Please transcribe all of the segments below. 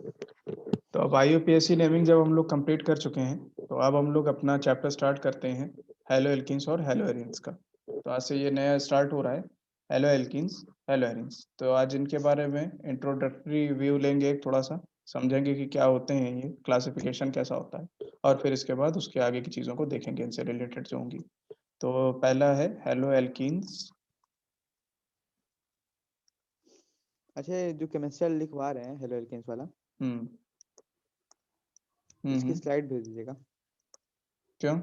तो अब IUPAC naming जब हम लोग कंप्लीट कर चुके हैं, तो अब हम लोग अपना चैप्टर स्टार्ट करते हैं हेलो एल्कीन्स और हेलो एरीन्स का। तो आज से ये नया स्टार्ट हो रहा है, हेलो एल्कीन्स, हेलो एरीन्स। तो आज इनके बारे में इंट्रोडक्टरी व्यू लेंगे, एक थोड़ा-सा समझेंगे कि क्या होते हैं ये, क्लासिफिकेशन कैसा होता है, और फिर इसके बाद उसके आगे की चीज़ों को देखेंगे इनसे रिलेटेड जो होंगी। तो पहला है हेलो एल्कीन्स। अच्छा, ये जो केमिस्ट्री लिखवा रहे हैं हेलो एल्केन्स वाला, हुँ। इसकी स्लाइड भेज दीजिएगा। क्यों?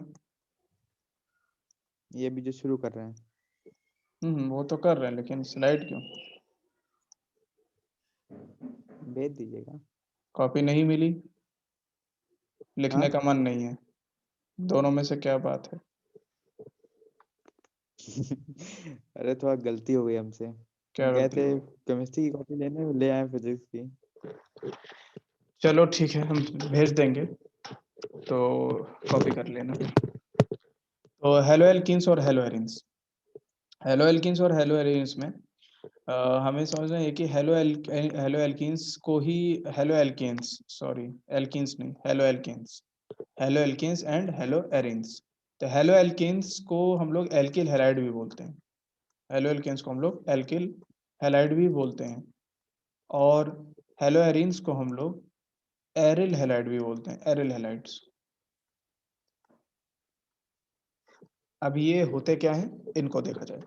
ये भी जो शुरू कर रहे हैं। वो तो कर रहे हैं, लेकिन स्लाइड क्यों? भेज दीजिएगा। कॉपी नहीं मिली? लिखने हाँ। का मन नहीं है? दोनों में से क्या बात है? अरे थोड़ा गलती हो गई हमसे। क्या गए गलती थे हो? केमिस्ट्री की कॉपी लेने, ले आए फिजिक्स की। चलो ठीक है, हम भेज देंगे, तो कॉपी कर लेना। तो हेलो एल्कीन्स और हेलो एरीन्स। हेलो एल्कीन्स और हेलो एरीन्स में हमें समझना है कि हेलो एल्कीन्स को ही हेलो एल्केन्स, सॉरी एल्कीन्स नहीं, hello alkenes and hello arenes. तो हेलो एल्कीन्स को हम लोग एल्किल हैलाइड भी बोलते हैं। हेलो एल्केन्स को हम लोग एल्किल हैलाइड भी बोलते हैं, और हेलो एरीन्स को हम लोग एरिल हैलाइड भी बोलते हैं, एरिल हैलाइड्स। अब ये होते क्या हैं, इनको देखा जाए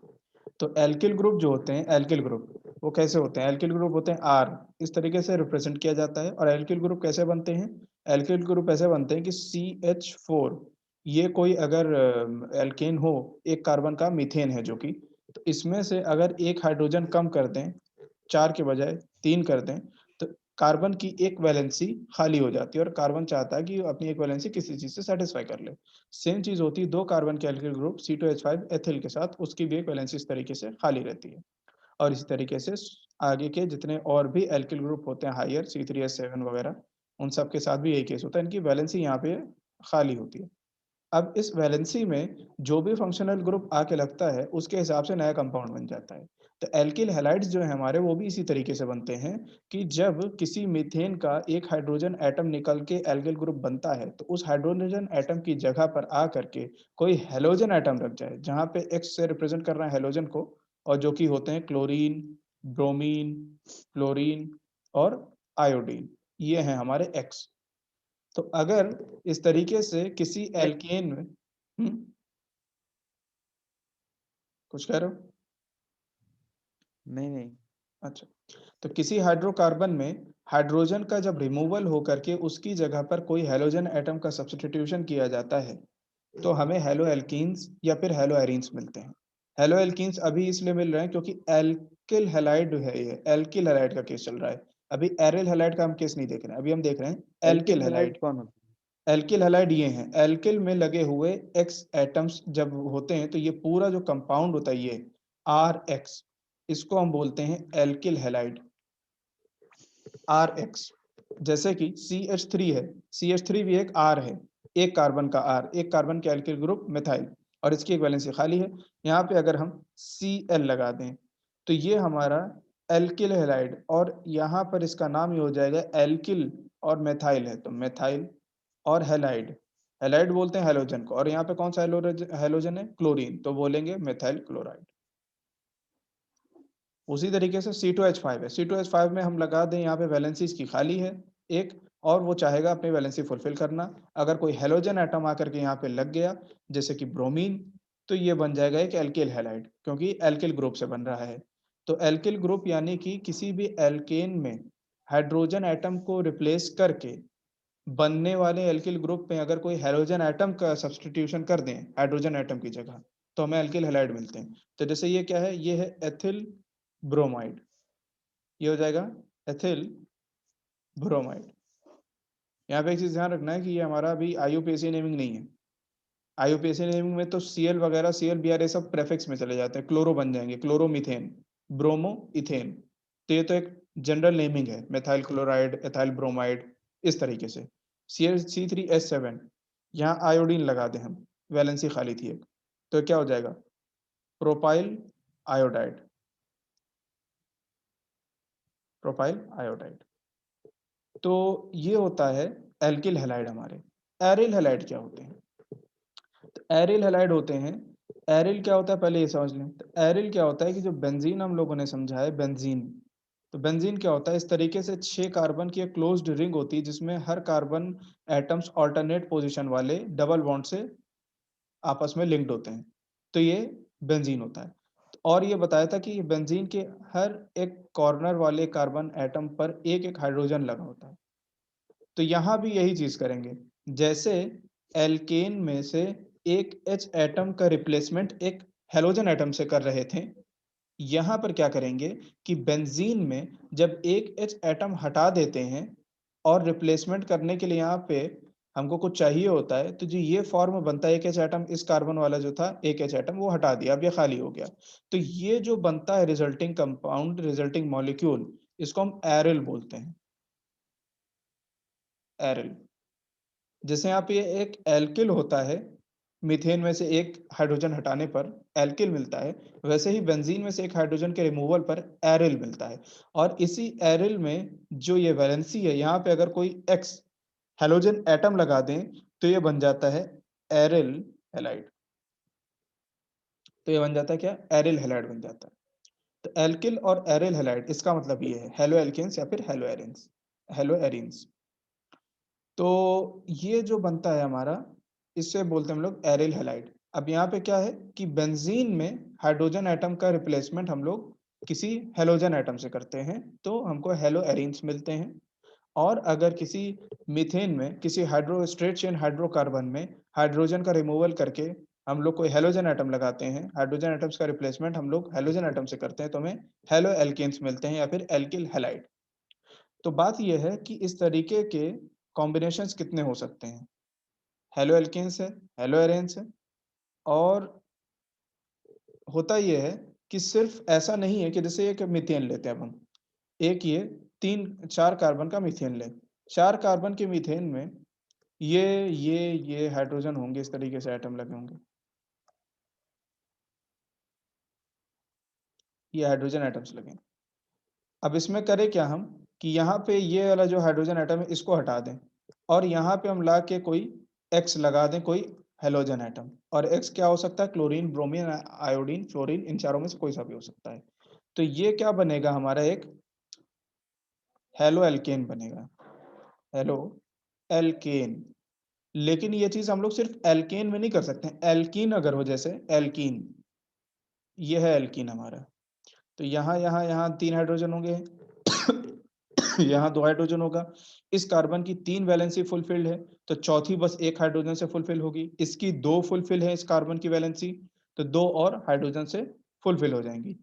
तो एल्किल ग्रुप जो होते हैं, एल्किल ग्रुप वो कैसे होते हैं? एल्किल ग्रुप होते हैं आर, इस तरीके से रिप्रेजेंट किया जाता है। और एल्किल ग्रुप कैसे बनते हैं? एल्किल ग्रुप ऐसे बनते हैं कि CH4, ये कोई अगर एल्केन हो, एक कार्बन का मीथेन है जो कि, तो इसमें से अगर एक हाइड्रोजन कम कर दें, 4 के बजाय 3 कर दें, तो कार्बन की एक वैलेंसी खाली हो जाती है, और कार्बन चाहता है कि अपनी एक वैलेंसी किसी चीज़ से सैटिस्फाई कर ले। सेम चीज़ होती है 2 कार्बन के एल्किल ग्रुप C2H5 एथिल के साथ, उसकी भी एक वैलेंसी इस तरीके से खाली रहती है। और इसी तरीके से आगे के जितने और भी एल्किल ग्रुप होते हैं हायर, C3H7 वगैरह, उन सब के साथ भी यही केस होता है, इनकी वैलेंसी यहाँ पे खाली होती है। अब इस वैलेंसी में जो भी फंक्शनल ग्रुप आके लगता है, उसके हिसाब से नया कंपाउंड बन जाता है। तो एल्किल हैलाइड्स जो हैं हमारे, वो भी इसी तरीके से बनते हैं कि जब किसी मीथेन का एक हाइड्रोजन एटम निकल के एल्किल ग्रुप बनता है, तो उस हाइड्रोजन एटम की जगह पर आ करके कोई हैलोजन एटम रख जाए, जहाँ पे एक्स से रिप्रेजेंट कर रहे हैं हैलोजन को, और जो कि होते हैं क्लोरीन, ब्रोमीन, फ्लोरीन और आयोडीन, ये हैं हमारे एक्स। तो अगर इस तरीके से किसी नहीं, एल्केन में कुछ कह रहे हो? नहीं, नहीं। अच्छा, तो किसी हाइड्रोकार्बन में हाइड्रोजन का जब रिमूवल होकर के उसकी जगह पर कोई हैलोजन एटम का सब्स्टिट्यूशन किया जाता है, तो हमें हेलो एल्कीन्स या फिर हेलो एरीन्स मिलते हैं। हेलो एल्कीन्स अभी इसलिए मिल रहे हैं क्योंकि एल्किल हैलाइड है, ये एल्किल हैलाइड का केस चल रहा है। अभी एरिल हैलाइड का हम केस नहीं देख रहे हैं, अभी हम देख रहे हैं एल्किल एल्किल हैलाइड हैलाइड। कौन होता एल्किल हैलाइड ये हैं, एल्किल में लगे हुए एक्स एटम्स जब होते हैं, तो ये पूरा जो कंपाउंड होता है ये आर एक्स, इसको हम बोलते हैं एल्किल हैलाइड, आर एक्स। जैसे कि CH3 है, CH3 भी एक आर है, एक कार्बन का आर, एक कार्बन के एल्किल ग्रुप मिथाइल, और इसकी एक वैलेंसी खाली है। यहाँ पे अगर हम Cl लगा दें, तो ये हमारा एल्किल हैलाइड, और यहाँ पर इसका नाम ही हो जाएगा एल्किल, और मेथाइल है तो मेथाइल, और हैलाइड, हैलाइड बोलते हैं हैलोजन को, और यहाँ पे कौन सा हैलोजन है? क्लोरीन, तो बोलेंगे मेथाइल क्लोराइड। उसी तरीके से C2H5 है, C2H5 में हम लगा दें यहाँ पे वैलेंसी इसकी खाली है एक, और वो चाहेगा अपनी वैलेंसी फुलफिल करना। अगर कोई हैलोजन एटम आकर के यहाँ पे लग गया, जैसे कि ब्रोमीन, तो ये बन जाएगा एक एल्किल हैलाइड, क्योंकि एल्किल ग्रुप से बन रहा है। तो एल्किल ग्रुप यानी कि किसी भी एल्केन में हाइड्रोजन एटम को रिप्लेस करके बनने वाले एल्किल ग्रुप में अगर कोई हैलोजन एटम का सब्स्टिट्यूशन कर दें हाइड्रोजन एटम की जगह, तो हमें एल्किल हैलाइड मिलते हैं। तो जैसे ये क्या है? ये है एथिल ब्रोमाइड, ये हो जाएगा एथिल ब्रोमाइड। यहाँ पे एक चीज़ ध्यान रखना है कि ये हमारा अभी IUPAC नेमिंग नहीं है। IUPAC नेमिंग में तो Cl वगैरह, Cl Br ये सब प्रेफिक्स में चले जाते हैं, क्लोरो बन जाएंगे, क्लोरोमीथेन, ब्रोमो, इथेन। तो ये तो एक जनरल नेमिंग है, मेथाइल क्लोराइड, एथाइल ब्रोमाइड, इस तरीके से। C3H7, यहाँ आयोडीन लगा दें हम, वैलेंसी खाली थी एक, तो क्या हो जाएगा? Propyl iodide, propyl iodide. तो ये होता है एल्किल हैलाइड हमारे। एरिल हैलाइड क्या होते हैं? तो एरिल हैलाइड होते हैं, एरिल क्या होता है पहले ये समझ लें। तो एरिल क्या होता है कि जो बेंजीन हम लोगों ने समझा है बेंजीन, तो बेंजीन क्या होता है इस तरीके से 6 कार्बन की एक क्लोज्ड रिंग होती है जिसमें हर कार्बन एटम्स अल्टरनेट पोजीशन वाले डबल बॉन्ड से आपस में लिंक्ड होते हैं। तो ये बेंजीन होता है। और ये बताया था कि बेंजीन के हर एक कॉर्नर वाले कार्बन एटम पर एक-एक हाइड्रोजन लगा होता है। तो यहाँ भी यही चीज़ करेंगे। जैसे एल्केन में से एक H एटम का रिप्लेसमेंट एक हैलोजन एटम से कर रहे थे, यहाँ पर क्या करेंगे कि बेंज़ीन में जब एक H एटम हटा देते हैं और रिप्लेसमेंट करने के लिए यहाँ पे हमको कुछ चाहिए होता है, तो जो ये फॉर्म बनता है एक H एटम इस कार्बन वाला जो था एक H एटम वो हटा दिया, अब ये खाली हो गया। तो ये जो बनता है रिजल्टिंग कंपाउंड, रिजल्टिंग मॉलिक्यूल, इसको हम एरिल बोलते हैं, एरिल। जैसे यहाँ पे एक एल्किल होता है, मीथेन में से एक हाइड्रोजन हटाने पर एल्किल मिलता है, वैसे ही बेंजीन में से एक हाइड्रोजन के रिमूवल पर एरिल मिलता है। और इसी एरिल में जो ये वैलेंसी है, यहाँ पे अगर कोई एक्स हैलोजन एटम लगा दें, तो ये बन जाता है एरिल हैलाइड। तो ये बन जाता है क्या? एरिल हैलाइड बन जाता है। तो एल्किल और एरिल हैलाइड इसका मतलब ये है, हैलो एल्केन्स या फिर हैलो एरिन्स, हैलो एरिन्स। तो ये जो बनता है हमारा, इससे बोलते हैं हम लोग एरिल हैलाइड। अब यहाँ पे क्या है कि बेंजीन में हाइड्रोजन एटम का रिप्लेसमेंट हम लोग किसी हैलोजन एटम से करते हैं, तो हमको हैलो एरीन्स मिलते हैं। और अगर किसी मीथेन में किसी हाइड्रो स्ट्रेट चेन हाइड्रोकार्बन में हाइड्रोजन का रिमूवल करके हम लोग कोई हैलोजन एटम लगाते हैं, हाइड्रोजन एटम्स का रिप्लेसमेंट हम लोग हैलोजन एटम से करते हैं, तो हमें हैलो एल्केन्स मिलते हैं या फिर एल्किल हैलाइड। तो बात ये है कि इस तरीके के कॉम्बिनेशंस कितने हो सकते हैं? हेलो एल्केन्स है, हेलो एरेन्स है, और होता ये है कि सिर्फ़ ऐसा नहीं है कि जैसे एक मीथेन लेते हैं अब हम, एक ये 3-4 कार्बन का मीथेन लें। 4 कार्बन के मीथेन में ये हाइड्रोजन होंगे, इस तरीके से एटम लगे होंगे। ये हाइड्रोजन एटम्स लगे हैं। अब इसमें करें क्या हम कि यहाँ पे ये वाला जो हाइड्रोजन एटम है इसको हटा दें और यहाँ पे हम ला के कोई X लगा दें, कोई हैलोजन एटम। और X क्या हो सकता है? क्लोरीन, ब्रोमीन, आयोडीन, फ्लोरीन, इन चारों में से कोई सा भी हो सकता है। तो ये क्या बनेगा हमारा एक हैलो एल्केन बनेगा, हैलो एल्केन। लेकिन ये चीज़ हम लोग सिर्फ़ एल्केन में नहीं कर सकते हैं, एल्कीन अगर हो जैसे एल्कीन, ये है एल्कीन हमारा। तो यहाँ 3 हाइड्रोजन होंगे, यहाँ 2 हाइड्रोजन होगा। इस कार्बन की 3 वैलेंसी फुलफिल्ड है, तो चौथी बस 1 हाइड्रोजन से फुलफिल होगी। इसकी 2 फुलफिल है इस कार्बन की वैलेंसी, तो 2 और हाइड्रोजन से फुलफिल हो जाएँगी।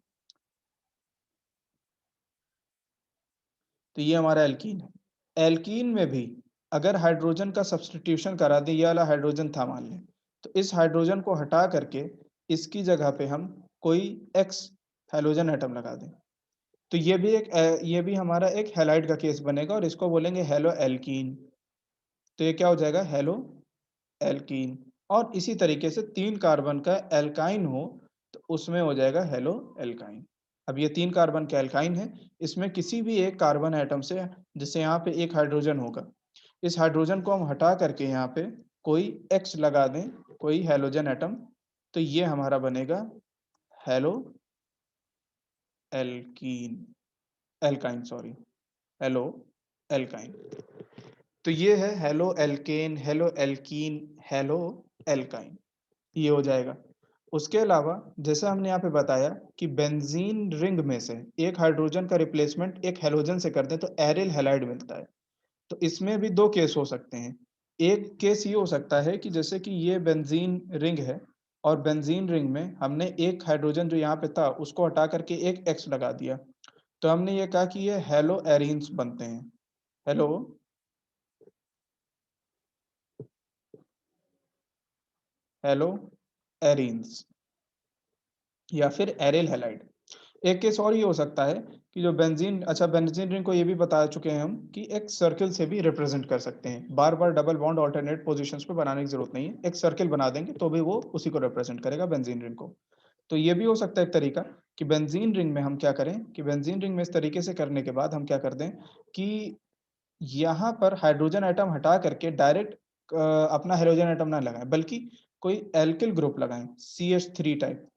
तो ये हमारा एल्कीन है। एल्कीन में भी अगर हाइड्रोजन का सब्स्टिट्यूशन करा दें, ये वाला हाइड्रोजन था मान लें, तो इस हाइड्रोजन को हटा करके इसकी जगह पे हम कोई एक्स हैलोजन एटम लगा दें। तो ये भी हमारा एक हैलाइड का केस बनेगा और इसको बोलेंगे हैलो एल्कीन। तो ये क्या हो जाएगा? Hello alkene. और इसी तरीके से 3 कार्बन का एल्काइन हो, तो उसमें हो जाएगा हैलो एल्काइन। अब ये 3 कार्बन का एल्काइन है, इसमें किसी भी एक कार्बन एटम से जैसे यहाँ पे एक हाइड्रोजन होगा, इस हाइड्रोजन को हम हटा करके यहाँ पे कोई एक्स लगा दें, कोई हैलोजन एटम, तो ये हमारा बनेगा hello alkene, alkyne sorry, hello alkyne. तो ये है halo alkane, hello alkene, hello alkyne, ये हो जाएगा। उसके अलावा जैसा हमने यहाँ पे बताया कि बेंजीन रिंग में से एक हाइड्रोजन का रिप्लेसमेंट एक हैलोजन से कर दें तो एरिल हैलाइड मिलता है। तो इसमें भी 2 केस हो सकते हैं। एक केस ये हो सकता है कि जैसे कि ये बेंजीन रिंग है और बेंजीन रिंग में हमने एक हाइड्रोजन जो यहाँ पे था उसको हटा करके एक एक्स लगा दिया। तो हमने ये कहा कि ये हेलो एरीन्स बनते हैं। हेलो हेलो एरीन्स या फिर एरिल हैलाइड। एक केस और ये हो सकता है कि जो बेंजीन रिंग को ये भी बता चुके हैं हम कि एक सर्किल से भी रिप्रेजेंट कर सकते हैं। बार-बार डबल बॉन्ड अल्टरनेट पोज़ीशंस पे बनाने की ज़रूरत नहीं है। एक सर्किल बना देंगे तो भी वो उसी को रिप्रेजेंट करेगा बेंजीन रिंग को। तो ये भी हो सकता है एक तरीका कि बेंजीन रिंग में हम क्या करें कि बेंजीन रिंग में इस तरीके से करने के बाद हम क्या कर दें कि यहाँ पर हाइड्रोजन एटम हटा करके डायरेक्ट अपना हाइड्रोजन एटम ना लगाएं, बल्कि कोई एल्किल ग्रुप लगाएं, CH3 टाइप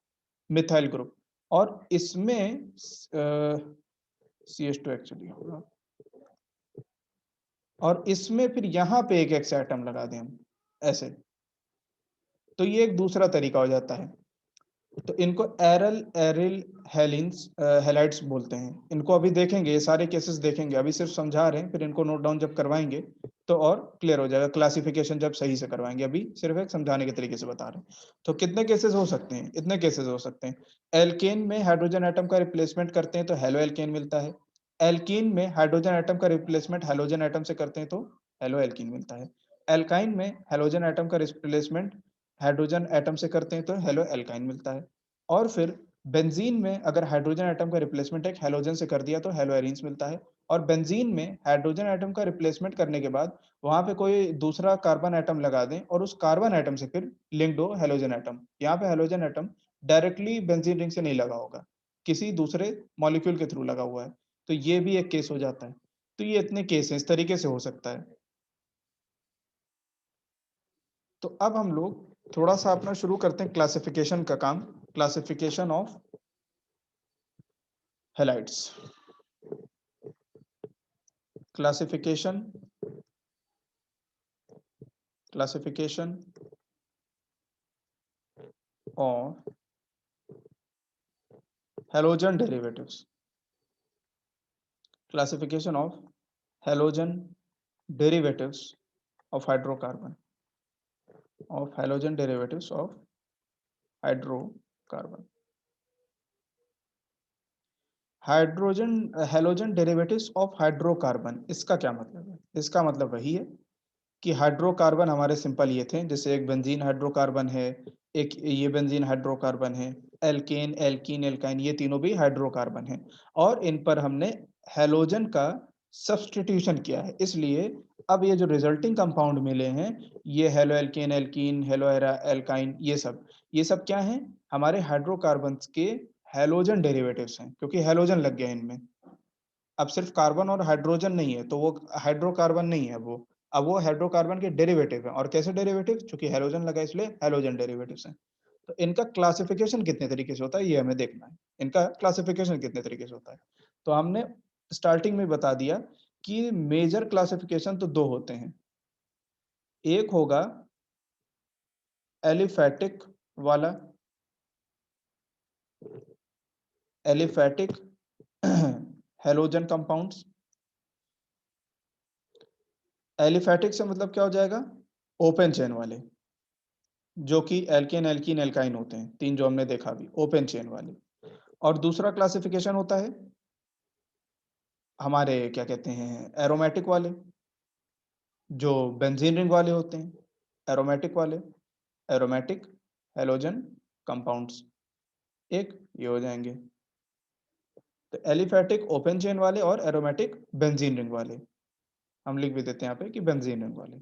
मिथाइल ग्रुप, और इसमें CH2 एक्चुअली होगा, और इसमें फिर यहाँ पे एक एक्स एटम लगा दें हम ऐसे। तो ये एक दूसरा तरीका हो जाता है। तो इनको एरिल हेलाइड्स बोलते हैं। इनको अभी देखेंगे, ये सारे केसेस देखेंगे, अभी सिर्फ समझा रहे हैं, फिर इनको नोट डाउन जब करवाएंगे तो और क्लियर हो जाएगा, क्लासिफिकेशन जब सही से करवाएंगे, अभी सिर्फ एक समझाने के तरीके से बता रहे हैं। तो कितने केसेस हो सकते हैं? इतने केसेस हो सकते हैं। एल्केन में हाइड्रोजन एटम का रिप्लेसमेंट करते हैं तो हेलो एल्केन मिलता है। एल्कीन में हाइड्रोजन एटम का रिप्लेसमेंट हेलोजन एटम से करते हैं तो हेलो एल्कीन मिलता है। एल्काइन में हेलोजन एटम का रिप्लेसमेंट हाइड्रोजन एटम से करते हैं तो हेलो एल्काइन मिलता है। और फिर बेंजीन में अगर हाइड्रोजन एटम का रिप्लेसमेंट एक हेलोजन से कर दिया तो हेलो एरीन्स मिलता है। और बेंजीन में हाइड्रोजन एटम का रिप्लेसमेंट करने के बाद वहां पे कोई दूसरा कार्बन एटम लगा दें और उस कार्बन एटम से फिर लिंक्ड हो हेलोजन एटम। यहाँ पे halogen atom directly benzene ring से नहीं लगा होगा, किसी दूसरे मॉलिक्यूल के थ्रू लगा हुआ है, तो ये भी एक केस हो जाता है। तो ये इतने केस हैं, इस तरीके से हो सकता है। तो अब हम लोग थोड़ा सा अपना शुरू करते हैं क्लासिफिकेशन का काम, classification of halides. Classification classification of halogen derivatives, classification of halogen derivatives of hydrocarbon, of halogen derivatives of hydrocarbon। Hydrogen halogen derivatives of hydrocarbon, इसका क्या मतलब है? इसका मतलब वही है कि हाइड्रोकार्बन हमारे सिंपल ये थे, जैसे एक बेंजीन हाइड्रोकार्बन है, एक ये बेंजीन हाइड्रोकार्बन है, एल्केन एल्कीन एल्काइन ये तीनों भी हाइड्रोकार्बन हैं, और इन पर हमने हेलोजन का सब्स्टिट्यूशन किया है। इसलिए अब ये जो रिजल्टिंग कंपाउंड मिले हैं, ये halo alkane alkene hello alkyne ये सब क्या हैं? हमारे हाइड्रोकार्बन्स के हेलोजन डेरिवेटिव्स हैं, क्योंकि हेलोजन लग गया इनमें। अब सिर्फ कार्बन और हाइड्रोजन नहीं है तो वो हाइड्रोकार्बन नहीं है वो, अब वो हाइड्रोकार्बन के डेरिवेटिव है। और कैसे डेरिवेटिव? क्योंकि हेलोजन लगा इसलिए हेलोजन डेरिवेटिव्स हैं। तो इनका क्लासिफिकेशन कितने तरीके से होता है ये हमें देखना है, इनका क्लासिफिकेशन कितने तरीके से होता है। तो हमने स्टार्टिंग में बता दिया कि मेजर क्लासिफिकेशन तो दो होते हैं। एक होगा एलिफैटिक वाला, एलिफैटिक हेलोजन कंपाउंड्स। एलिफैटिक से मतलब क्या हो जाएगा? ओपन चेन वाले, जो कि एल्केन एल्कीन एल्काइन होते हैं, तीन जो हमने देखा अभी, ओपन चेन वाले। और दूसरा क्लासिफिकेशन होता है हमारे क्या कहते हैं, एरोमेटिक वाले, जो बेंजीन रिंग वाले होते हैं। एरोमेटिक वाले, एरोमेटिक हेलोजन कंपाउंड्स, एक ये हो जाएंगे। तो एलिफैटिक ओपन चेन वाले और एरोमेटिक बेंजीन रिंग वाले, हम लिख भी देते हैं यहाँ पे कि बेंजीन रिंग वाले,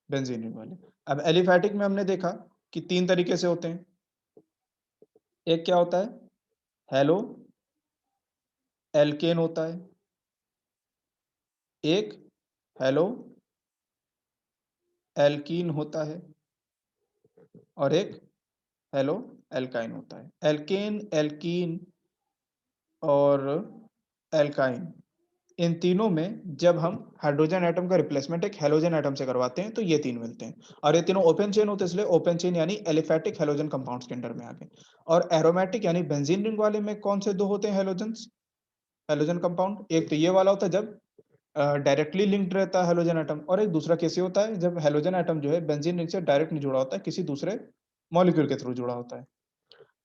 बेंजीन रिंग वाले। अब एलिफैटिक में हमने देखा कि तीन तरीके से होते हैं। एक क्या होता है? हेलो एल्केन होता है, एक हेलो एल्कीन होता है, और एक हेलो एल्काइन होता है। एल्केन एल्कीन और एल्काइन, इन तीनों में जब हम हाइड्रोजन एटम का रिप्लेसमेंट एक हेलोजन एटम से करवाते हैं तो ये तीन मिलते हैं। और ये तीनों ओपन चेन होते हैं, इसलिए ओपन चेन यानी एलिफैटिक हेलोजन कंपाउंड्स के अंडर में आ गए। और एरोमेटिक यानी बेंजीन रिंग वाले में कौन से दो होते हैं हेलोजन्स, हेलोजन कंपाउंड? एक तो ये वाला होता है जब डायरेक्टली लिंक्ड रहता है हेलोजन एटम, और एक दूसरा केस होता है जब हेलोजन एटम जो है बेंजीन रिंग से डायरेक्ट नहीं जुड़ा होता है, किसी दूसरे मॉलिक्यूल के थ्रू जुड़ा होता है।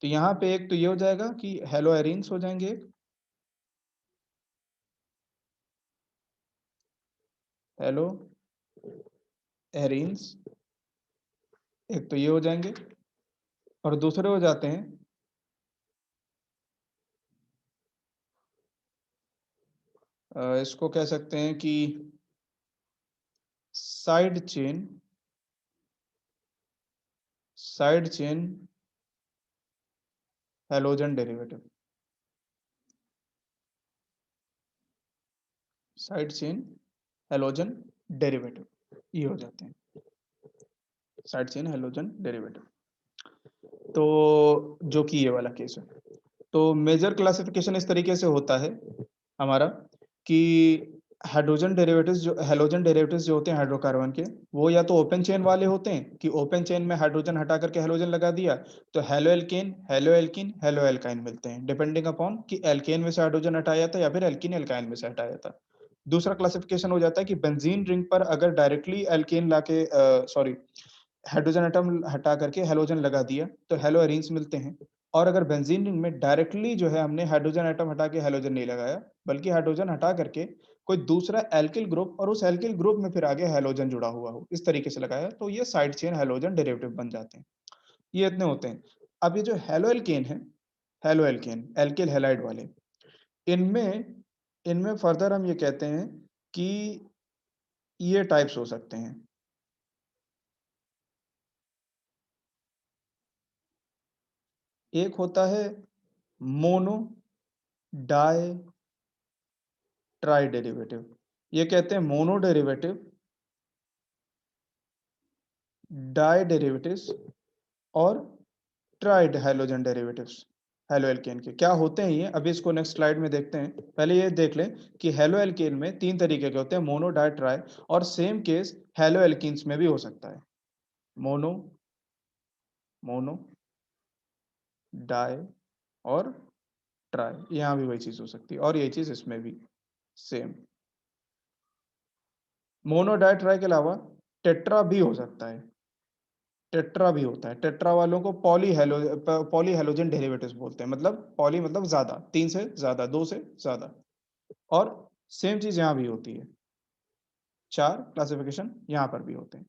तो यहाँ पे एक तो ये हो जाएगा कि हेलो एरीन्स हो जाएंगे, एक हेलो एरीन्स, एक तो ये हो जाएंगे, और दूसरे हो जाते हैं इसको कह सकते हैं कि side chain, side chain halogen derivative. Side chain halogen derivative, ये हो जाते हैं साइड चेन हैलोजन डेरिवेटिव। तो जो कि ये वाला केस है। तो मेजर क्लासिफिकेशन इस तरीके से होता है हमारा कि हैलोजन डेरिवेटिव्स जो होते हैं हाइड्रोकार्बन के, वो या तो ओपन चेन वाले होते हैं कि ओपन चेन में हाइड्रोजन हटा करके हैलोजन लगा दिया, तो halo alkane, hello alkene, hello alkyne मिलते हैं, डिपेंडिंग अपॉन कि एल्केन में से हाइड्रोजन हटाया था या फिर एल्कीन एल्काइन में से हटाया था। दूसरा क्लासिफिकेशन हो जाता है कि बेंजीन रिंग पर अगर डायरेक्टली एल्केन लाके सॉरी हाइड्रोजन एटम हटा करके हैलोजन लगा दिया तो हेलो एरीन्स मिलते हैं। और अगर बेंजीन रिंग में डायरेक्टली जो है हमने हाइड्रोजन एटम हटा के हैलोजन नहीं लगाया, बल्कि हाइड्रोजन हटा करके कोई दूसरा एल्किल ग्रुप और उस एल्किल ग्रुप में फिर आगे हैलोजन जुड़ा हुआ हो, इस तरीके से लगाया, तो ये साइड चेन हैलोजन डेरिवेटिव बन जाते हैं। ये इतने होते हैं। अब ये जो हेलो एल्केन है, हेलो एल्केन एल्किल हैलाइड वाले, इनमें इनमें फर्दर हम ये कहते हैं कि ये टाइप्स हो सकते हैं। एक होता है मोनो डाई ट्राई डेरिवेटिव, ये कहते हैं मोनो डेरिवेटिव, डाई डेरिवेटिव्स और tried halogen derivatives. Halo alkane के क्या होते हैं ये, अभी इसको नेक्स्ट स्लाइड में देखते हैं। पहले ये देख लें कि हेलो एल्केन में तीन तरीके के होते हैं, मोनो डाई ट्राई, और सेम केस हेलो एल्कीन्स में भी हो सकता है, मोनो मोनो डाई और ट्राई, यहाँ भी वही चीज हो सकती है, और ये चीज इसमें भी सेम। मोनो डाई ट्राई के अलावा टेट्रा भी हो सकता है, टेट्रा भी होता है। टेट्रा वालों को पॉली हेलोजन डेरिवेटिव्स बोलते हैं, मतलब पॉली मतलब ज्यादा, तीन से ज्यादा, दो से ज्यादा। और सेम चीज यहाँ भी होती है, चार क्लासिफिकेशन यहाँ पर भी होते हैं,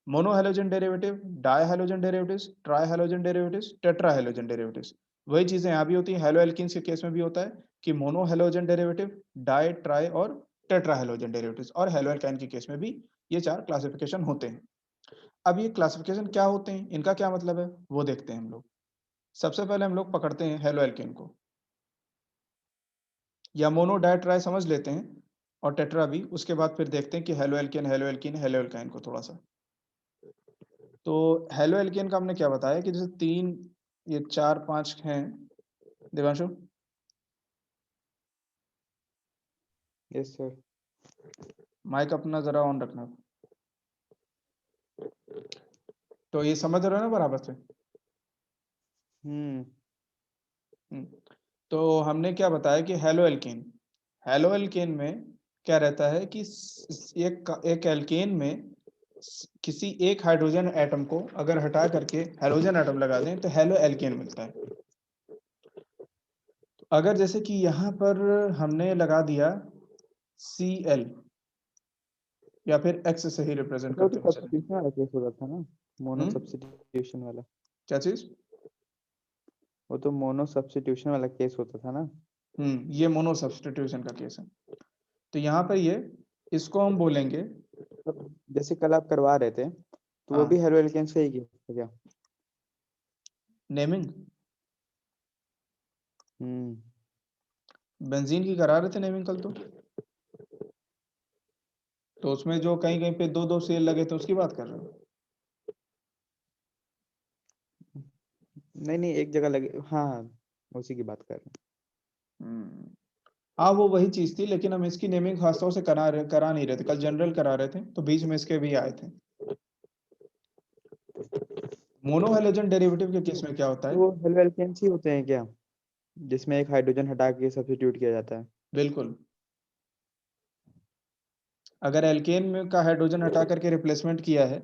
mono halogen derivative, die halogen derivatives, try halogen derivatives, tetra halogen derivatives. वही चीजें यहाँ भी होती हैं। हेलो एल्किन्स के केस में भी होता है कि mono halogen derivative, di, tri और टेट्रा हेलोजन डेरिवेटिव्स, और हेलो एल्काइन के केस में भी ये चार क्लासिफिकेशन होते हैं। अब ये क्लासिफिकेशन क्या होते हैं, इनका क्या मतलब है, वो देखते हैं हम लोग। सबसे पहले हम लोग पकड़ते हैं हेलो एल्केन को, या मोनो डाई ट्राई समझ लेते हैं, और टेट्रा भी, उसके बाद फिर देखते हैं कि halo alkane, hello alkene, hello alkyne को थोड़ा सा। तो हेलो एल्केन का हमने क्या बताया कि जैसे तीन, ये चार पांच हैं। Devanshu, yes sir. माइक अपना जरा ऑन रखना। तो ये समझ रहे हो ना बराबर से? हम्म। हम्म। तो हमने क्या बताया कि हेलो एल्केन में क्या रहता है कि एक एल्केन में किसी एक हाइड्रोजन एटम को अगर हटा करके हेलोजन एटम लगा दें तो हेलो एल्केन मिलता है। अगर जैसे कि यहाँ पर हमने लगा दिया Cl, या फिर X से ही रिप्रेजेंट वो तो करते हुए चले। सब्स्टिट्यूशन वाला केस होता था ना, मोनो हम्म, सब्स्टिट्यूशन वाला। क्या चीज? वो तो मोनो सब्स्टिट्यूशन वाला केस होता था ना। ये मोनो सब्स्टिट्यूशन का केस है। तो यहाँ पर ये, इसको हम बोलेंगे, मतलब जैसे कल आप करवा रहे थे, तो वो भी हाँ, हेलो एल्केन से ही केस था क्या? नेमिंग। हम्म। बेंजीन की करा रहे थे नेमिंग कल तो उसमें जो कहीं कहीं पे दो दो सेल लगे थे उसकी बात कर रहे हो? नहीं नहीं, एक जगह लगे, हाँ हाँ, उसी की बात कर रहे हम्म, हाँ वो वही चीज थी, लेकिन हम इसकी नेमिंग खासतौर से करा नहीं रहे थे, कल जनरल करा रहे थे, तो बीच में इसके भी आए थे। मोनोहेलोजन डेरिवेटिव के केस में क्या होता हैं। है? वो हेलो एल्केन्स ही होते हैं क्या, जिसमें एक हाइड्रोजन हटा के सब्स्टिट्यूट किया जाता है? बिल्कुल, अगर एल्केन में का हाइड्रोजन हटा करके रिप्लेसमेंट किया है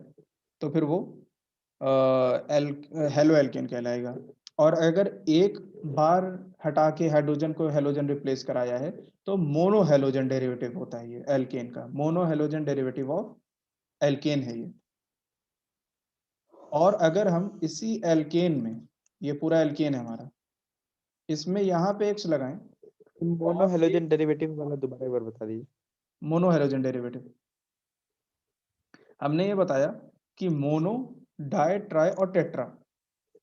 तो फिर वो एल हेलो एल्केन कहलाएगा। और अगर एक बार हटा के हाइड्रोजन को हेलोजन रिप्लेस कराया है तो मोनो हेलोजन डेरिवेटिव होता है, ये एल्केन का mono halogen derivative of alkene है ये। और अगर हम इसी एल्केन में, ये पूरा एल्केन है हमारा, इसमें यहाँ पे एक्स लगाएं मोनो और एक हेलोजन डेरिवेटिव वाला दोबारा एक बार बता दीजिए। मोनो हेलोजन डेरिवेटिव, हमने ये बताया कि मोनो, डाई, ट्राई और टेट्रा,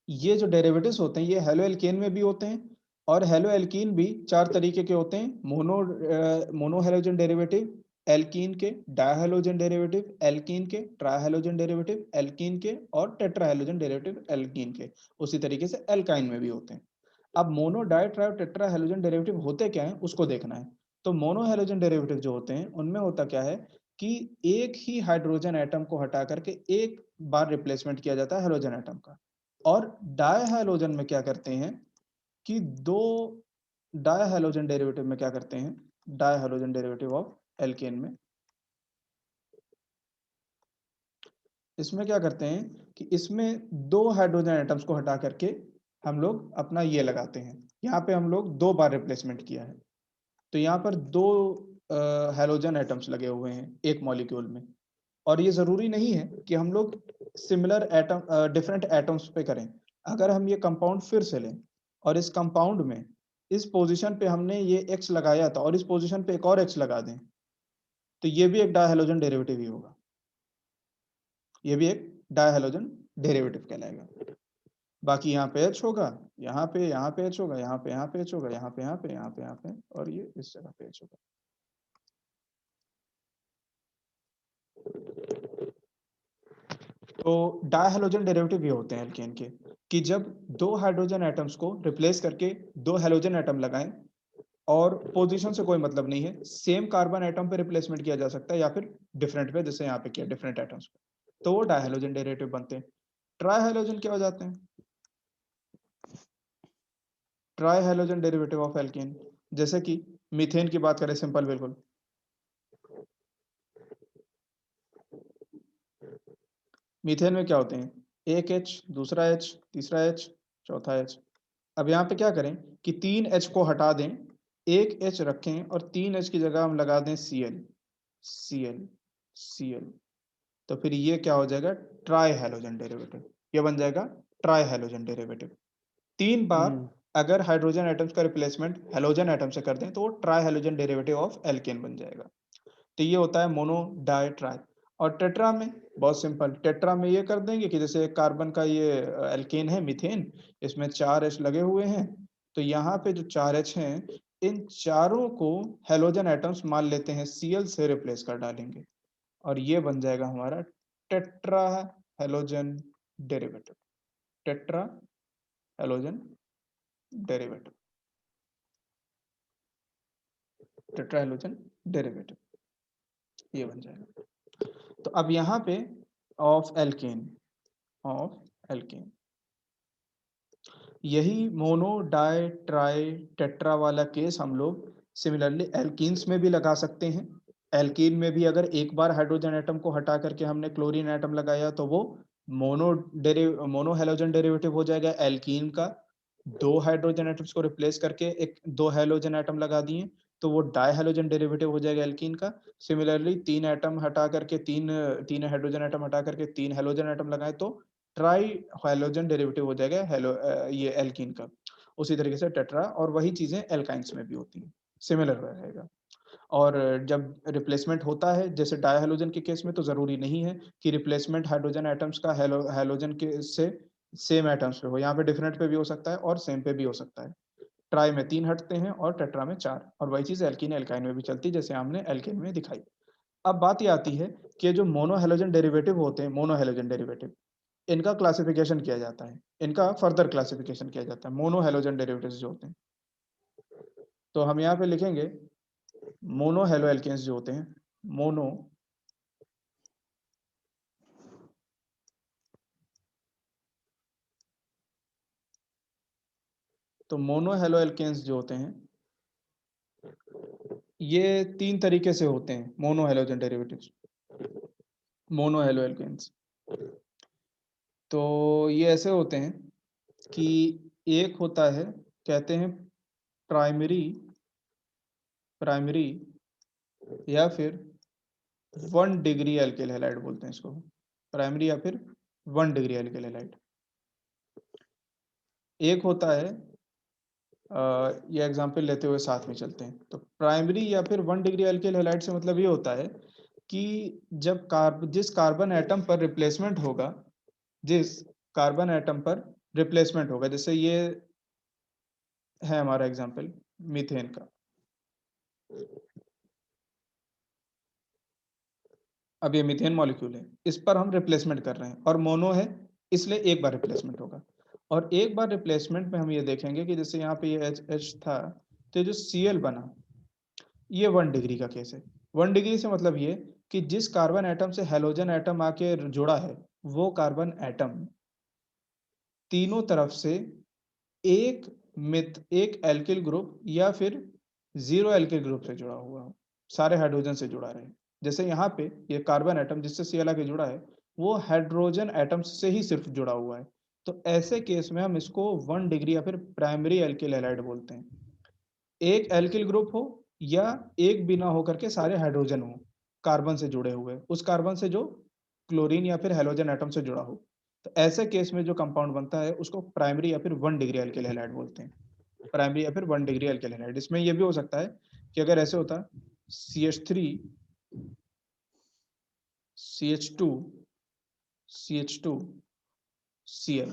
ये जो डेरिवेटिव्स होते हैं ये हेलो एल्केन में भी होते हैं, और हेलो एल्कीन भी 4 तरीके के होते हैं, मोनो हैलोजन डेरिवेटिव, एल्कीन के, डायहैलोजन डेरिवेटिव, एल्कीन के, ट्राइहैलोजन डेरिवेटिव, एल्कीन के और टेट्राहैलोजन डेरिवेटिव एल्कीन के। उसी तरीके से एल्काइन में भी होते हैं। अब मोनो, डाई, ट्राई और टेट्रा हैलोजन डेरिवेटिव होते क्या हैं उसको देखना है। तो मोनो हैलोजन डेरिवेटिव जो होते हैं उनमें होता क्या है कि एक ही हाइड्रोजन एटम को हटा करके एक बार रिप्लेसमेंट किया जाता है हैलोजन एटम का। और डाई हैलोजन में क्या करते हैं कि दो डाई हैलोजन डेरिवेटिव में क्या करते हैं, di halogen derivative of alkane में इसमें क्या करते हैं कि इसमें दो हाइड्रोजन एटम्स को हटा करके हम लोग अपना ये लगाते हैं। यहाँ पे हम लोग 2 बार रिप्लेसमेंट किया है, तो यहाँ पर 2 हैलोजन एटम्स लगे हुए हैं एक मॉलिक्यूल में। और ये जरूरी नहीं है कि हम लोग सिमिलर एटम डिफरेंट एटम्स पे करें। अगर हम ये कंपाउंड फिर से लें और इस कंपाउंड में इस पोजीशन पे हमने ये X लगाया था और इस पोजीशन पे एक और X लगा दें, तो ये भी एक डायहैलोजन डेरिवेटिव ही होगा। ये भी एक डायहैलोजन डेरिवेटिव कहलाएगा। बाकी यहाँ पे H होगा, यहाँ पे H होगा, यहाँ पे H होगा, यहाँ पे और ये इस जगह पे H होगा। तो डायहैलोजन डेरिवेटिव ये होते हैं एल्केन के कि जब 2 हाइड्रोजन एटम्स को रिप्लेस करके 2 हैलोजन एटम लगाएं और पोजीशन से कोई मतलब नहीं है, सेम कार्बन एटम पे रिप्लेसमेंट किया जा सकता है या फिर डिफरेंट पे, जैसे यहाँ पे किया डिफरेंट एटम्स पे, तो वो डायहैलोजन डेरिवेटिव बनते हैं। ट्राइहैलोजन क्या हो जाते हैं, ट्राइहैलोजन डेरिवेटिव ऑफ एल्केन, जैसे कि मीथेन की बात करें सिंपल बिल्कुल। मीथेन में क्या होते हैं, एक H, दूसरा H, तीसरा H, चौथा H। अब यहाँ पे क्या करें कि 3 H को हटा दें, एक H रखें और 3 H की जगह हम लगा दें Cl, Cl, Cl। तो फिर ये क्या हो जाएगा, ट्राई हैलोजन डेरिवेटिव। ये बन जाएगा ट्राई हैलोजन डेरिवेटिव। 3 बार अगर हाइड्रोजन एटम्स का रिप्लेसमेंट हैलोजन एटम से कर दें तो वो try halogen derivative of alkene बन जाएगा। तो ये होता है मोनो, डाई, ट्राई। और टेट्रा में बहुत सिंपल, टेट्रा में ये कर देंगे कि जैसे कार्बन का ये एल्केन है मीथेन, इसमें 4 H लगे हुए हैं, तो यहाँ पे जो 4 H हैं इन चारों को हैलोजन एटम्स मान लेते हैं Cl से रिप्लेस कर डालेंगे और ये बन जाएगा हमारा tetra halogen derivative, tetra halogen derivative, tetra halogen derivative ये बन जाएगा। तो अब यहाँ पे ऑफ एल्केन, ऑफ एल्केन, यही मोनो, डाई, ट्राई, टेट्रा वाला केस हम लोग सिमिलरली एल्कीन्स में भी लगा सकते हैं। एल्कीन में भी अगर एक बार हाइड्रोजन एटम को हटा करके हमने क्लोरीन एटम लगाया तो वो मोनो हैलोजन डेरिवेटिव हो जाएगा एल्कीन का। 2 हाइड्रोजन एटम्स को रिप्लेस करके एक 2 हैलोजन एटम लगा दिए तो वो डाई हैलोजन डेरिवेटिव हो जाएगा एल्कीन का। सिमिलरली 3 एटम हटा करके 3 हाइड्रोजन एटम हटा करके 3 हैलोजन एटम लगाए तो ट्राई हैलोजन डेरिवेटिव हो जाएगा ये एल्कीन का। उसी तरीके से टेट्रा और वही चीजें एल्काइंस में भी होती हैं, सिमिलर रहेगा। और जब रिप्लेसमेंट होता है जैसे डायहैलोजन के केस में तो जरूरी नहीं है कि रिप्लेसमेंट हाइड्रोजन एटम्स का हैलोजन के से सेम एटम्स पे हो, यहाँ पे डिफरेंट पे भी हो सकता है और सेम पे भी हो सकता है। ट्राई में 3 हटते हैं और टेट्रा में 4, और वही चीज एल्कीन एल्काइन में भी चलती है जैसे हमने एल्केन में दिखाई। अब बात ये आती है कि जो मोनोहैलोजन डेरिवेटिव होते हैं, मोनोहैलोजन डेरिवेटिव, इनका क्लासिफिकेशन किया जाता है, इनका फर्दर क्लासिफिकेशन किया जाता है मोनो हैलोजन डेरिवेटिव्स जो होते हैं। तो हम यहाँ पे लिखेंगे मोनो हैलो एल्केन्स जो होते हैं, मोनो तो मोनो हैलो एल्केन्स जो होते हैं ये 3 तरीके से होते हैं mono halogen derivatives, mono halo alkanes. तो ये ऐसे होते हैं कि एक होता है कहते हैं प्राइमरी, प्राइमरी या फिर 1 डिग्री एल्किल हैलाइड बोलते हैं इसको, प्राइमरी या फिर 1 डिग्री एल्किल हैलाइड। एक होता है ये एग्जांपल लेते हुए साथ में चलते हैं। तो प्राइमरी या फिर 1 डिग्री एल्किल हैलाइड से मतलब ये होता है कि जब जिस कार्बन एटम पर रिप्लेसमेंट होगा, जिस कार्बन एटम पर रिप्लेसमेंट होगा, जैसे ये है हमारा एग्जाम्पल मीथेन का। अब ये मीथेन मॉलिक्यूल है, इस पर हम रिप्लेसमेंट कर रहे हैं और मोनो है इसलिए एक बार रिप्लेसमेंट होगा। और एक बार रिप्लेसमेंट में हम ये देखेंगे कि जैसे यहाँ पे ये H था, तो जो Cl बना ये 1 डिग्री का केस है। 1 डिग्री से मतलब ये कि जिस कार्बन एटम से हेलोजन एटम आके जुड़ा है वो कार्बन एटम तीनों तरफ से एक एल्किल ग्रुप या फिर 0 एल्किल ग्रुप से जुड़ा हुआ हो, सारे हाइड्रोजन से जुड़ा रहे। जैसे यहाँ पे ये कार्बन एटम जिससे Cl आके जुड़ा है वो हाइड्रोजन एटम से ही सिर्फ जुड़ा हुआ है, तो ऐसे केस में हम इसको 1 डिग्री या फिर प्राइमरी एल्किल हैलाइड बोलते हैं। एक एल्किल ग्रुप हो या एक बिना होकर के सारे हाइड्रोजन हो कार्बन से जुड़े हुए, उस कार्बन से जो क्लोरीन या फिर हेलोजन एटम से जुड़ा हो, तो ऐसे केस में जो कंपाउंड बनता है उसको प्राइमरी या फिर 1 डिग्री एल्किल हैलाइड बोलते हैं। प्राइमरी या फिर 1 डिग्री एल्किल हैलाइड। इसमें यह भी हो सकता है कि अगर ऐसे होता CH3 CH2 CH2 Cl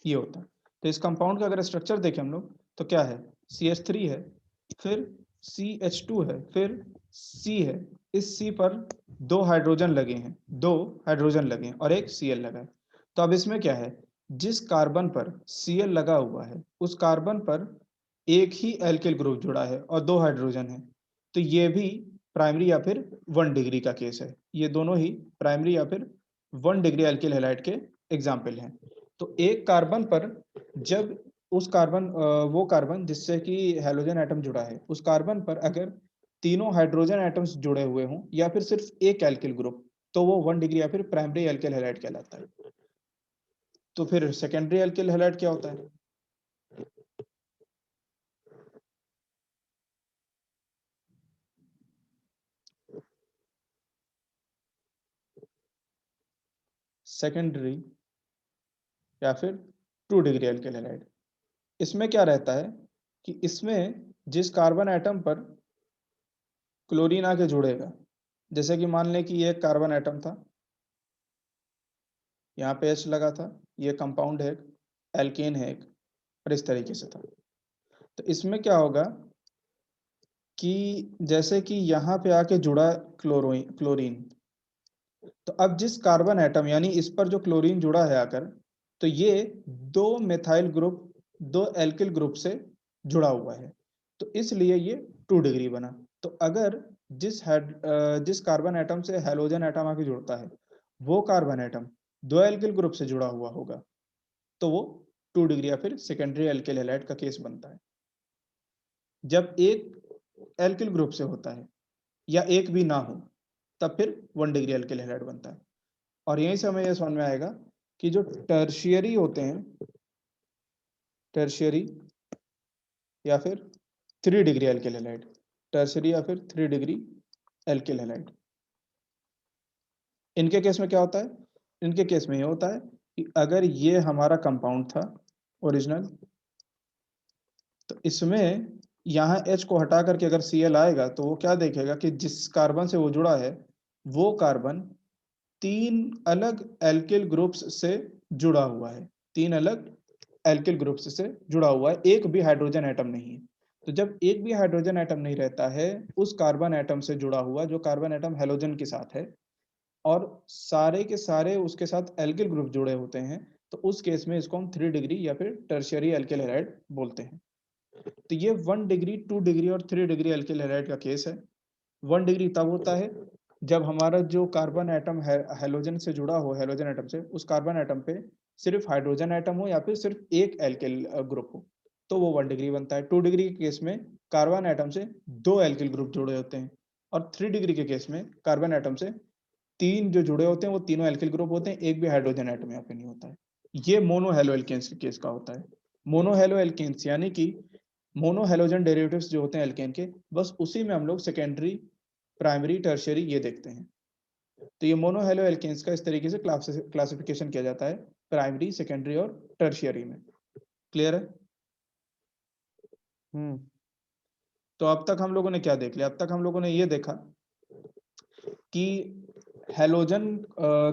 ये होता। तो इस कंपाउंड का अगर स्ट्रक्चर देखें हम लोग तो क्या है, CH3 है, फिर CH2 है, फिर C है, इस C पर 2 हाइड्रोजन लगे हैं, 2 हाइड्रोजन लगे हैं और एक Cl लगा है। तो अब इसमें क्या है, जिस कार्बन पर Cl लगा हुआ है उस कार्बन पर एक ही एल्किल ग्रुप जुड़ा है और 2 हाइड्रोजन है, तो ये भी प्राइमरी या फिर 1 डिग्री का केस है। ये दोनों ही प्राइमरी या फिर 1 डिग्री एल्किल हैलाइड के एग्जाम्पल हैं। तो एक कार्बन पर जब उस कार्बन वो कार्बन जिससे कि हेलोजन एटम जुड़ा है उस कार्बन पर अगर तीनों हाइड्रोजन एटम्स जुड़े हुए हों या फिर सिर्फ एक एल्किल ग्रुप, तो वो 1 डिग्री या फिर प्राइमरी एल्किल हैलाइड कहलाता है। तो फिर सेकेंडरी एल्किल हैलाइड क्या होता है? सेकेंडरी या फिर 2 डिग्री एल्किल हैलाइड। इसमें क्या रहता है कि इसमें जिस कार्बन एटम पर क्लोरीन आके जुड़ेगा, जैसे कि मान लें कि ये एक कार्बन एटम था, यहाँ पे H लगा था, ये कंपाउंड है, एल्केन है एक, और इस तरीके से था। तो इसमें क्या होगा कि जैसे कि यहाँ पे आके जुड़ा क्लोरीन, तो अब जिस कार्बन एटम यानी इस पर जो क्लोरीन जुड़ा है आकर, तो ये 2 मेथाइल ग्रुप 2 एल्किल ग्रुप से जुड़ा हुआ है, तो इसलिए ये 2 डिग्री बना। तो अगर जिस कार्बन एटम से हेलोजन एटम आके जुड़ता है वो कार्बन एटम 2 एल्किल ग्रुप से जुड़ा हुआ होगा, तो वो 2 डिग्री या फिर सेकेंडरी एल्किल हैलाइड का केस बनता है। जब एक एल्किल ग्रुप से होता है या एक भी ना हो तब फिर 1 डिग्री एल्किल हैलाइड बनता है। और यहीं से हमें यह समझ में आएगा कि जो टर्शियरी होते हैं, टर्शियरी या फिर 3 डिग्री एल्किल हैलाइड, टर्शियरी या फिर 3 डिग्री एल्किल हैलाइड, इनके केस में क्या होता है, इनके केस में ये होता है कि अगर ये हमारा कंपाउंड था ओरिजिनल, तो इसमें यहाँ H को हटा करके अगर Cl आएगा तो वो क्या देखेगा कि जिस कार्बन से वो जुड़ा है वो कार्बन 3 अलग एल्किल ग्रुप्स से जुड़ा हुआ है, 3 अलग एल्किल ग्रुप्स से जुड़ा हुआ है, एक भी हाइड्रोजन एटम नहीं है। तो जब एक भी हाइड्रोजन एटम नहीं रहता है उस कार्बन एटम से जुड़ा हुआ, जो कार्बन एटम हेलोजन के साथ है और सारे के सारे उसके साथ एल्किल ग्रुप जुड़े होते हैं, तो उस केस में इसको हम 3 डिग्री या फिर टर्शियरी एल्किल हैलाइड बोलते हैं। तो ये 1 डिग्री 2 डिग्री और 3 डिग्री एल्किल हैलाइड का केस है। 1 डिग्री तब होता है जब हमारा जो कार्बन एटम है हेलोजन से जुड़ा हो, हेलोजन एटम से, उस कार्बन एटम पे सिर्फ हाइड्रोजन एटम हो या फिर सिर्फ एक एल्किल ग्रुप हो, तो वो 1 डिग्री बनता है। 2 डिग्री के केस में कार्बन एटम से 2 एल्किल ग्रुप जुड़े होते हैं और 3 डिग्री के केस में कार्बन एटम से 3 जो जुड़े होते हैं वो तीनों एल्किल ग्रुप होते हैं, एक भी हाइड्रोजन एटम यहाँ पे नहीं होता है। ये मोनो हेलो एल्केन्स के केस का होता है। मोनो हेलो एल्केन्स यानी कि मोनो हेलोजन डेरिवेटिव्स जो होते हैं एल्केन के, बस उसी में हम लोग सेकेंडरी प्राइमरी टर्शियरी ये देखते हैं। तो ये मोनो हेलो एल्केन्स का इस तरीके से क्लासिफिकेशन किया जाता है प्राइमरी, सेकेंडरी और टर्शियरी में। क्लियर है? तो अब तक हम लोगों ने क्या देख लिया? अब तक हम लोगों ने ये देखा कि हेलोजन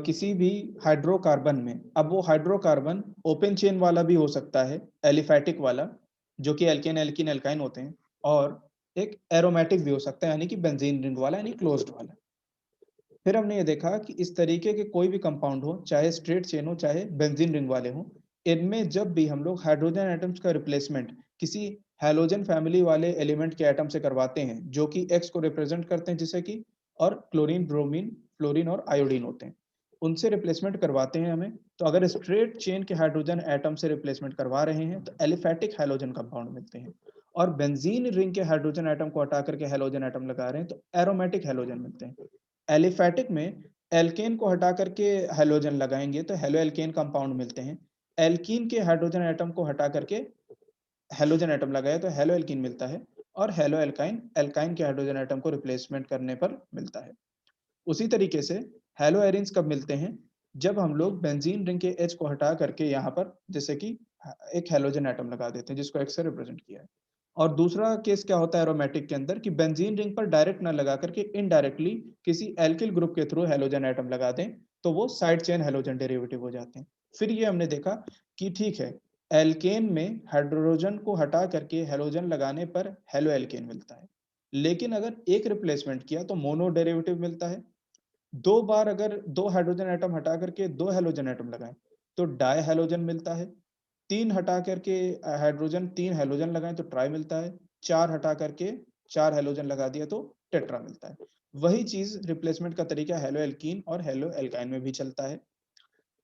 किसी भी हाइड्रोकार्बन में, अब वो हाइड्रोकार्बन ओपन चेन वाला भी हो सकता है, एलिफैटिक वाला, जो कि एल्केन एल्कीन एल्काइन होते हैं, और एक एरोमेटिक भी हो सकता है, यानी कि बेंजीन रिंग वाला, यानी क्लोज्ड वाला। फिर हमने ये देखा कि इस तरीके के कोई भी कंपाउंड हो, चाहे स्ट्रेट चेन हो, चाहे बेंजीन रिंग वाले हों, इनमें जब भी हम लोग हाइड्रोजन एटम्स का रिप्लेसमेंट किसी हैलोजन फैमिली वाले एलिमेंट के एटम से करवाते हैं, जो कि एक्स को रिप्रेजेंट करते हैं, जैसे कि, और क्लोरीन, ब्रोमीन, फ्लोरीन और आयोडीन होते हैं, उनसे रिप्लेसमेंट करवाते हैं हमें। तो अगर स्ट्रेट चेन के हाइड्रोजन एटम से रिप्लेसमेंट करवा रहे हैं तो एलिफैटिक हैलोजन कंपाउंड मिलते हैं, और बेंजीन रिंग के हाइड्रोजन एटम को हटा करके हैलोजन एटम लगा रहे हैं तो एरोमेटिक हैलोजन मिलते हैं। एलिफैटिक में एल्केन को हटा करके हैलोजन लगाएंगे तो हेलो एल्केन कंपाउंड मिलते हैं। एल्कीन के हाइड्रोजन एटम को हटा करके हैलोजन एटम लगाए तो हेलो एल्कीन मिलता है, और हेलो एल्काइन एल्काइन के हाइड्रोजन एटम को रिप्लेसमेंट करने पर मिलता है। उसी तरीके से हेलो एरिन्स कब मिलते हैं? जब हम लोग बेंजीन रिंग के एच को हटा करके यहाँ पर जैसे कि एक हैलोजन एटम लगा देते हैं, जिसको एक्स से रिप्रेजेंट किया है। और दूसरा केस क्या होता है एरोमेटिक के अंदर, कि बेंजीन रिंग पर डायरेक्ट ना लगा करके इनडायरेक्टली किसी एल्किल ग्रुप के थ्रू हैलोजन एटम लगा दें, तो वो साइड चेन हैलोजन डेरिवेटिव हो जाते हैं। फिर ये हमने देखा कि ठीक है, एल्केन में हाइड्रोजन को हटा करके हैलोजन लगाने पर हेलो एल्केन मिलता है, लेकिन अगर एक रिप्लेसमेंट किया तो मोनो डेरिवेटिव मिलता है। दो बार अगर दो हाइड्रोजन एटम हटा करके दो हैलोजन एटम लगाएं तो डाई हैलोजन मिलता है। तीन हटा करके हाइड्रोजन तीन हैलोजन लगाएं तो ट्राई मिलता है। चार हटा करके चार हैलोजन लगा दिया तो टेट्रा मिलता है। वही चीज रिप्लेसमेंट का तरीका हेलो एल्कीन और हेलो एल्काइन में भी चलता है।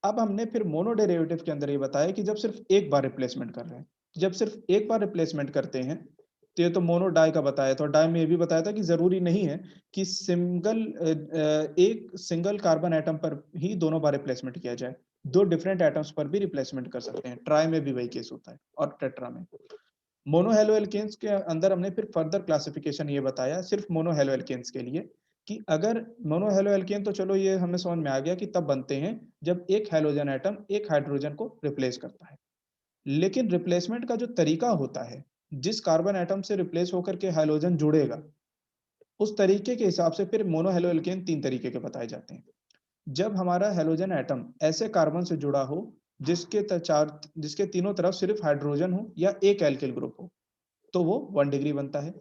अब हमने फिर मोनो डेरिवेटिव के अंदर ये बताया कि जब सिर्फ एक बार रिप्लेसमेंट कर रहे हैं, जब सिर्फ एक बार रिप्लेसमेंट करते हैं तो ये तो मोनो डाई का बताया था, और डाई में ये भी बताया था कि जरूरी नहीं है कि एक सिंगल कार्बन एटम पर ही दोनों बार रिप्लेसमेंट किया जाए, दो डिफरेंट एटम्स पर भी रिप्लेसमेंट कर सकते हैं। ट्राई में भी वही केस होता है, और टेट्रा में। मोनो हेलो एल्केन्स के अंदर हमने फिर फर्दर क्लासिफिकेशन ये बताया सिर्फ मोनो हेलो एल्केन्स के लिए, कि अगर मोनो हेलो एल्केन तो चलो ये हमें समझ में आ गया कि तब बनते हैं जब एक हैलोजन एटम एक हाइड्रोजन को रिप्लेस करता है। लेकिन रिप्लेसमेंट का जो तरीका होता है, जिस कार्बन एटम से रिप्लेस होकर के हैलोजन जुड़ेगा, उस तरीके के हिसाब से फिर मोनो हेलो एल्केन तीन तरीके के बताए जाते हैं। जब हमारा हैलोजन एटम ऐसे कार्बन से जुड़ा हो जिसके तीनों तरफ सिर्फ हाइड्रोजन हो या एक एल्किल ग्रुप हो, तो वो 1 डिग्री बनता है।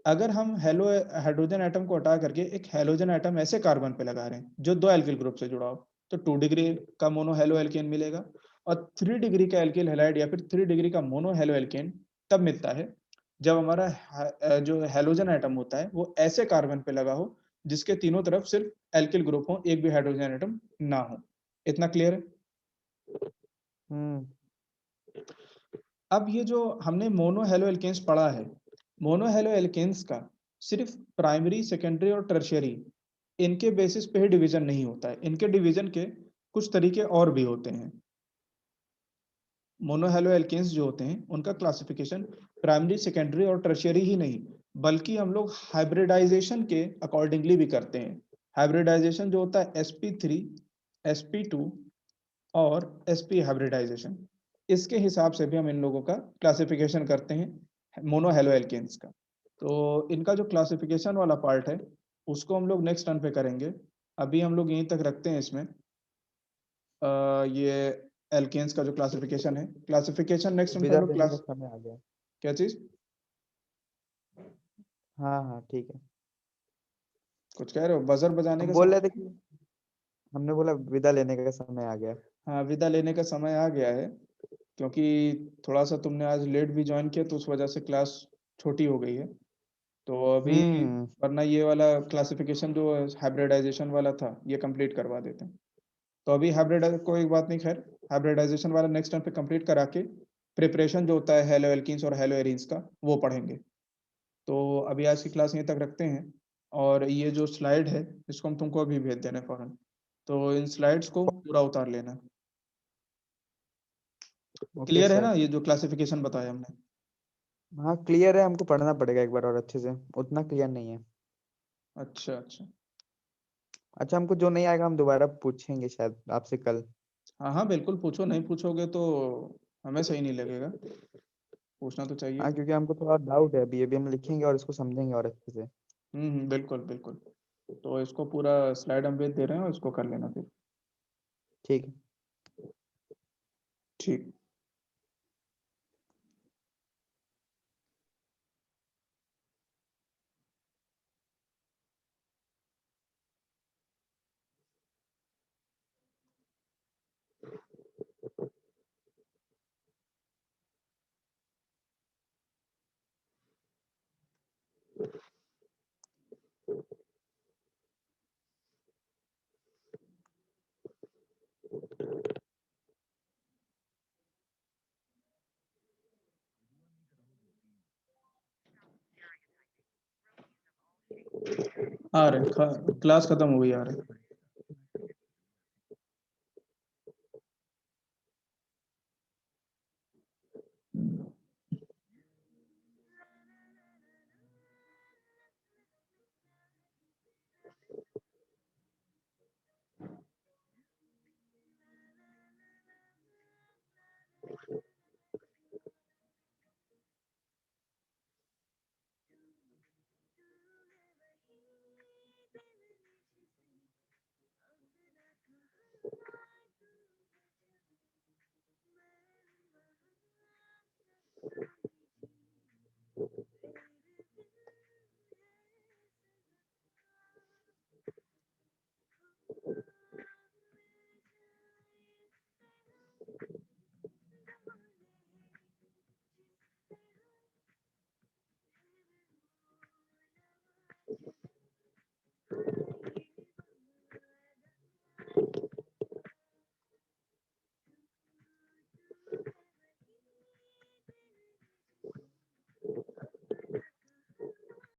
अगर हम हाइड्रोजन एटम को हटा करके एक हैलोजन एटम ऐसे कार्बन पे लगा रहे हैं जो दो एल्किल ग्रुप से जुड़ा हो, तो 2 डिग्री का मोनो हेलो एल्केन मिलेगा। और 3 डिग्री का एल्किल हैलाइड या फिर 3 डिग्री का मोनो हेलो एल्केन तब मिलता है जब हमारा जो हैलोजन एटम होता है वो ऐसे कार्बन पे लगा हो जिसके तीनों तरफ सिर्फ एल्किल ग्रुप हो, एक भी हाइड्रोजन एटम ना हो। इतना क्लियर है? हम्म। अब ये जो हमने मोनो हेलो एल्केन्स पढ़ा है, मोनो हेलो एल्केन्स का सिर्फ प्राइमरी, सेकेंडरी और टर्शियरी, इनके बेसिस पे ही डिवीजन नहीं होता है, इनके डिवीजन के कुछ तरीके और भी होते हैं। मोनो हेलो एल्केन्स जो होते हैं उनका क्लासिफिकेशन प्राइमरी, सेकेंडरी और टर्शियरी ही नहीं, बल्कि हम लोग हाइब्रिडाइजेशन के अकॉर्डिंगली भी करते हैं। हाइब्रिडाइजेशन जो होता है sp3, sp2 और sp हाइब्रिडाइजेशन, इसके हिसाब से भी हम इन लोगों का क्लासिफिकेशन करते हैं मोनो हेलो एल्केन्स का। तो इनका जो क्लासिफिकेशन वाला पार्ट है उसको हम लोग नेक्स्ट टर्न पे करेंगे। अभी हम लोग यहीं तक रखते हैं इसमें। ये एल्केन्स का जो क्लासिफिकेशन है, क्लासिफिकेशन नेक्स्ट टर्न पे हम विदा लोग लेने का क्लास समय आ गया। क्या चीज? हाँ हाँ ठीक है। कुछ कह रहे हो? बजर बजाने का हम बोल समय? रहे थे कि हमने बोला विदा लेने का समय आ गया। हाँ, विदा लेने का समय आ गया है, क्योंकि थोड़ा सा तुमने आज लेट भी ज्वाइन किया तो उस वजह से क्लास छोटी हो गई है। तो अभी, हम्म। वरना ये वाला क्लासिफिकेशन जो हाइब्रिडाइजेशन वाला था ये कंप्लीट करवा देते हैं। तो अभी हाइब्रिड कोई बात नहीं, खैर हाइब्रिडाइजेशन वाला नेक्स्ट टाइम पे कंप्लीट करा के प्रिपरेशन जो होता है हेलो एल्कीन्स और हेलो एरीन्स का वो पढ़ेंगे। तो अभी आज की क्लास यहीं तक रखते हैं, और ये जो स्लाइड है इसको हम तुमको अभी भेज देना फौरन, तो इन स्लाइड्स को पूरा उतार लेना। ओके क्लियर है सर। ना ये जो क्लासिफिकेशन बताया हमने? हाँ क्लियर है, हमको पढ़ना पड़ेगा एक बार और अच्छे से, उतना क्लियर नहीं है। अच्छा अच्छा। अच्छा, हमको जो नहीं आएगा हम दोबारा पूछेंगे शायद आपसे कल। हाँ हाँ बिल्कुल पूछो, नहीं पूछोगे तो हमें सही नहीं लगेगा, पूछना तो चाहिए। हाँ क्योंकि हमको थोड़ा डाउट है, अभी हम लिखेंगे और इसको समझेंगे और अच्छे से। बिल्कुल बिल्कुल। तो इसको पूरा स्लाइड हम भेज दे रहे हैं और इसको कर लेना फिर। ठीक है। ठीक। आ रहे क्लास खत्म हो गई, आ रहे